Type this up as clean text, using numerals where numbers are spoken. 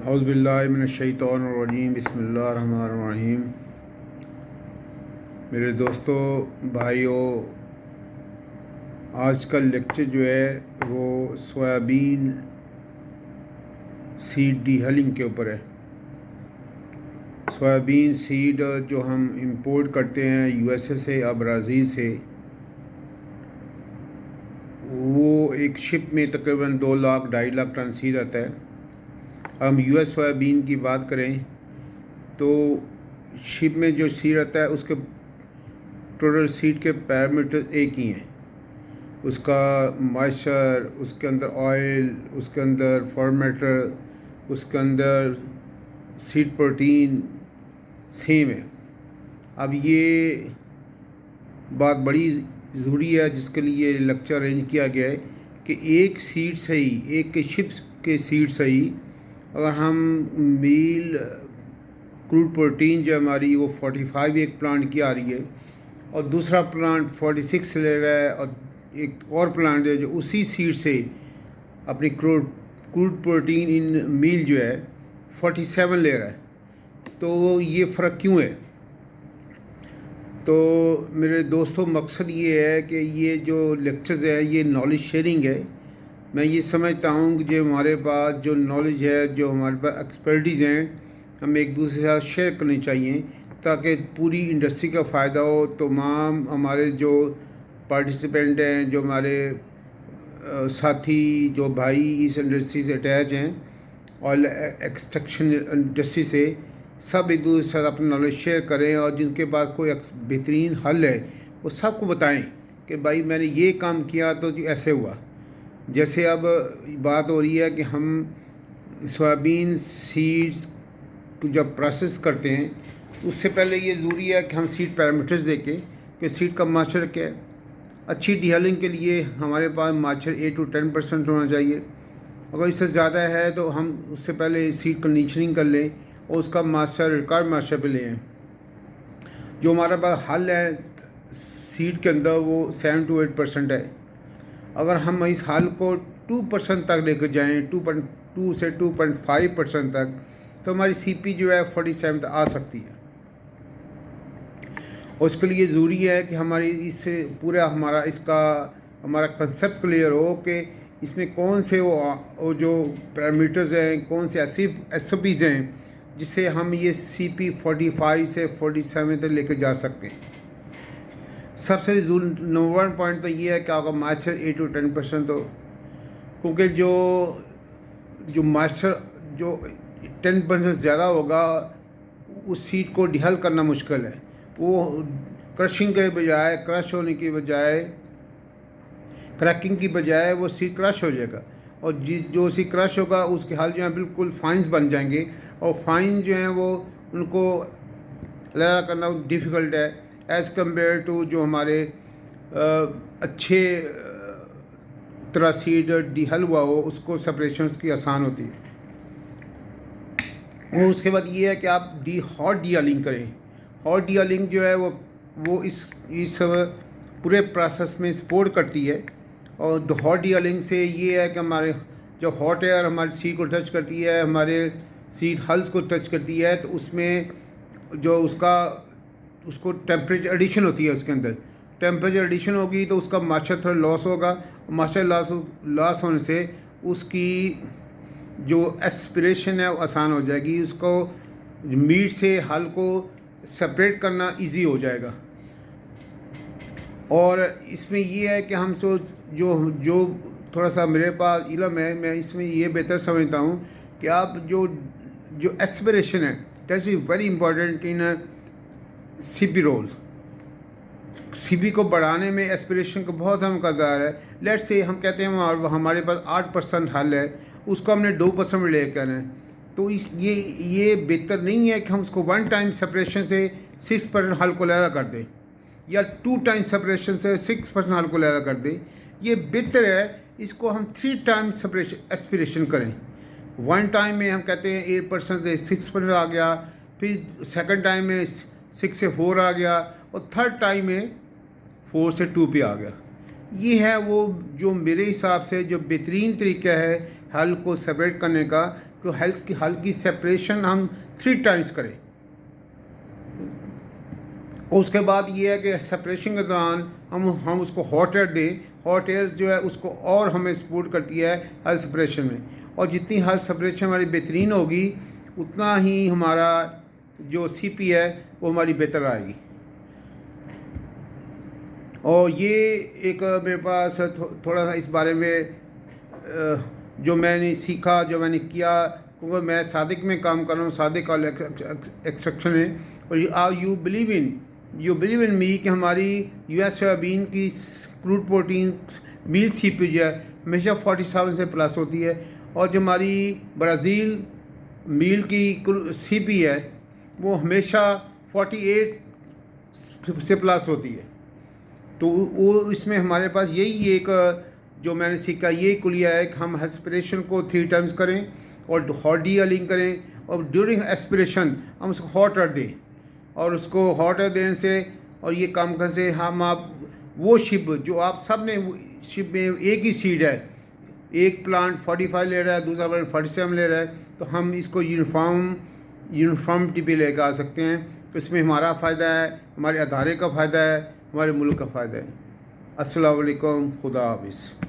औज़ुबिल्लाहिमिनश्शैतानिर्रजीम बिस्मिल्लाहिर्रहमानिर्रहीम। मेरे दोस्तों, भाइयों, आज का लेक्चर जो है वो सोयाबीन सीड डीहलिंग के ऊपर है। सोयाबीन सीड जो हम इंपोर्ट करते हैं यूएसए से या ब्राज़ील से, वो एक शिप में तकरीबन 2 लाख 2.5 लाख टन सीड आता है। हम यूएस सोयाबीन की बात करें तो शिप में जो सीड आता है उसके टोटल सीड के पैरामीटर एक ही हैं। उसका मॉइस्चर, उसके अंदर ऑयल, उसके अंदर फॉर्मेटर, उसके अंदर सीड प्रोटीन सेम है। अब ये बात बड़ी ज़रूरी है जिसके लिए लेक्चर अरेंज किया गया है कि एक सीड से ही, एक के शिप्स के सीड से ही अगर हम मील क्रूड प्रोटीन जो हमारी वो 45 एक प्लांट की आ रही है और दूसरा प्लांट 46 ले रहा है और एक और प्लांट है जो उसी सीड से अपनी क्रूड प्रोटीन इन मील जो है 47 ले रहा है। तो ये फ़र्क क्यों है? तो मेरे दोस्तों, मकसद ये है कि ये जो लेक्चर्स हैं ये नॉलेज शेयरिंग है। मैं ये समझता हूँ कि जो हमारे पास जो नॉलेज है, जो हमारे पास एक्सपर्टीज़ हैं, हमें एक दूसरे के साथ शेयर करनी चाहिए ताकि पूरी इंडस्ट्री का फ़ायदा हो। तमाम हमारे जो पार्टिसिपेंट हैं, जो हमारे साथी, जो भाई इस इंडस्ट्री से अटैच हैं, ऑयल एक्सट्रैक्शन इंडस्ट्री से, सब एक दूसरे के साथ अपना नॉलेज शेयर करें और जिनके पास कोई बेहतरीन हल है वो सबको बताएं कि भाई मैंने ये काम किया तो ऐसे हुआ। जैसे अब बात हो रही है कि हम सोयाबीन सीड्स को जब प्रोसेस करते हैं उससे पहले ये ज़रूरी है कि हम सीड पैरामीटर्स देखें कि सीड का मॉइस्चर क्या है। अच्छी डीहलिंग के लिए हमारे पास मॉइस्चर 8 to 10% होना चाहिए। अगर इससे ज़्यादा है तो हम उससे पहले सीड कंडीशनिंग कर लें और उसका मॉइस्चर रिकॉर्ड मॉइस्चर पे लें। जो हमारे पास हल है सीड के अंदर वो 7 to 8% है। अगर हम इस हाल को 2% तक लेकर जाएं, 2.2 से 2.5% तक, तो हमारी सीपी जो है 47 तक आ सकती है। और इसके लिए ज़रूरी है कि हमारी इससे पूरा हमारा कंसेप्ट क्लियर हो कि इसमें कौन से वो जो पैरामीटर्स हैं, कौन से ऐसी SOPs हैं जिससे हम ये CP 45 से 47 तक लेकर जा सकते हैं। सबसे नंबर 1 पॉइंट तो ये है कि आपका मॉइस्चर 8 to 10% हो, क्योंकि जो मॉइस्चर जो 10% ज़्यादा होगा उस सीड को डिहल करना मुश्किल है। वो क्रशिंग के बजाय, क्रश होने की बजाय, क्रैकिंग की बजाय वो सीड क्रश हो जाएगा और जो सीड क्रश होगा उसके हाल जो है बिल्कुल फाइन्स बन जाएंगे और फाइन जो हैं वो उनको अलग करना डिफ़िकल्ट है एज़ कम्पेयर टू जो हमारे अच्छे तरह सीड डीहल हुआ हो, उसको सेपरेशन की आसान होती है। और उसके बाद ये है कि आप हॉट डीहलिंग करें। हॉट डीहलिंग जो है वो इस पूरे प्रोसेस में सपोर्ट करती है। और हॉट डीहलिंग से ये है कि हमारे जो हॉट एयर हमारी सीड को टच करती है, हमारे सीड हल्स को टच करती है, तो उसमें जो उसको टेम्परेचर एडिशन होती है, उसके अंदर टेम्परेचर एडिशन होगी तो उसका मॉइस्चर थोड़ा लॉस होगा। मॉइस्चर लॉस होने से उसकी जो एस्पिरेशन है वो आसान हो जाएगी, उसको मीट से हल को सेपरेट करना इजी हो जाएगा। और इसमें ये है कि हम जो थोड़ा सा मेरे पास इल्म है, मैं इसमें ये बेहतर समझता हूँ कि आप जो एस्पिरेशन है, that is very important in CP role. CP को बढ़ाने में एस्पिरेशन का बहुत अहम किरदार है। लेट्स से हम कहते हैं हमारे पास 8% हल है, उसको हमने 2% में लेकर है, तो ये बेहतर नहीं है कि हम उसको 1 टाइम सेपरेशन से 6% हल को लैदा कर दें या 2 टाइम सेपरेशन से 6% हल को लैदा कर दें। ये बेहतर है इसको हम 3 टाइम सेपरेशन एस्पिरेशन करें। 1 टाइम में हम कहते हैं 8% से 6% आ गया, फिर सेकंड टाइम में 6 से 4 आ गया और थर्ड टाइम में 4 से 2 पे आ गया। ये है वो जो मेरे हिसाब से जो बेहतरीन तरीका है हल को सेपरेट करने का, तो हल्की सेपरेशन हम 3 टाइम्स करें। उसके बाद ये है कि सेपरेशन के दौरान हम उसको हॉट एयर दें। हॉट एयर जो है उसको और हमें सपोर्ट करती है हेल्थ सेपरेशन में, और जितनी हेल्थ सेपरेशन हमारी बेहतरीन होगी उतना ही हमारा जो सीपी है वो हमारी बेहतर आएगी। और ये एक मेरे पास थोड़ा सा इस बारे में जो मैंने सीखा, जो मैंने किया, क्योंकि मैं सादिक में काम कर रहा हूँ, सादिक ऑयल एक्सट्रैक्शन में, और यू बिलीव इन मी कि हमारी US सोयाबीन की क्रूड प्रोटीन मील सीपी जो है हमेशा 47 से प्लस होती है, और जो हमारी ब्राज़ील मील की सीपी है वो हमेशा 48 से प्लस होती है। तो वो इसमें हमारे पास यही एक जो मैंने सीखा ये कुलिया है कि हम एस्पिरेशन को 3 टाइम्स करें और हॉट डीलिंग करें, और ड्यूरिंग एस्पिरेशन हम उसको हॉट एयर दें, और उसको हॉट एयर देने से और ये काम करने से हम आप वो शिप जो आप सब ने शिप में एक ही सीड है, एक प्लांट 45 ले रहा है, दूसरा प्लांट 47 ले रहा है, तो हम इसको यूनिफॉर्मिटी पे लेकर आ सकते हैं। तो इसमें हमारा फ़ायदा है, हमारे अदारे का फ़ायदा है, हमारे मुल्क का फ़ायदा है। अस्सलाम वालेकुम, खुदा हाफिज़।